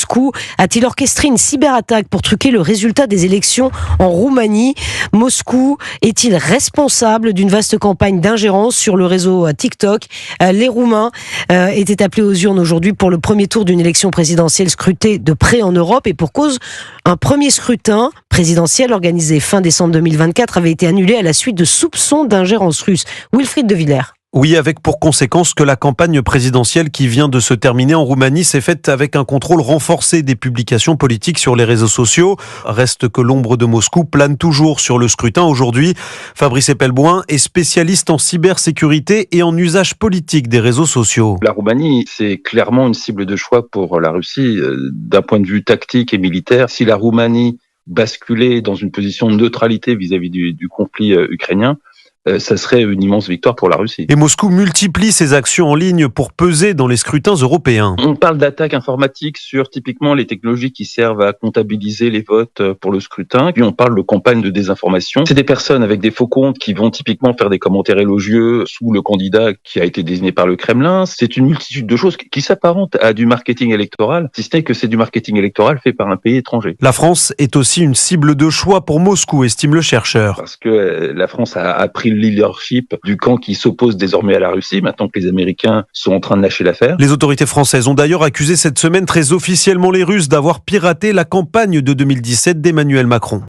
Moscou a-t-il orchestré une cyberattaque pour truquer le résultat des élections en Roumanie? Moscou est-il responsable d'une vaste campagne d'ingérence sur le réseau TikTok? Les Roumains étaient appelés aux urnes aujourd'hui pour le premier tour d'une élection présidentielle scrutée de près en Europe, et pour cause, un premier scrutin présidentiel organisé fin décembre 2024 avait été annulé à la suite de soupçons d'ingérence russe. Wilfried de Villers. Oui, avec pour conséquence que la campagne présidentielle qui vient de se terminer en Roumanie s'est faite avec un contrôle renforcé des publications politiques sur les réseaux sociaux. Reste que l'ombre de Moscou plane toujours sur le scrutin aujourd'hui. Fabrice Epelboin est spécialiste en cybersécurité et en usage politique des réseaux sociaux. La Roumanie, c'est clairement une cible de choix pour la Russie d'un point de vue tactique et militaire. Si la Roumanie basculait dans une position de neutralité vis-à-vis du conflit ukrainien, ça serait une immense victoire pour la Russie. Et Moscou multiplie ses actions en ligne pour peser dans les scrutins européens. On parle d'attaques informatiques sur typiquement les technologies qui servent à comptabiliser les votes pour le scrutin. Puis on parle de campagnes de désinformation. C'est des personnes avec des faux comptes qui vont typiquement faire des commentaires élogieux sous le candidat qui a été désigné par le Kremlin. C'est une multitude de choses qui s'apparentent à du marketing électoral, si ce n'est que c'est du marketing électoral fait par un pays étranger. La France est aussi une cible de choix pour Moscou, estime le chercheur. Parce que la France a pris le leadership du camp qui s'oppose désormais à la Russie, maintenant que les Américains sont en train de lâcher l'affaire. Les autorités françaises ont d'ailleurs accusé cette semaine très officiellement les Russes d'avoir piraté la campagne de 2017 d'Emmanuel Macron.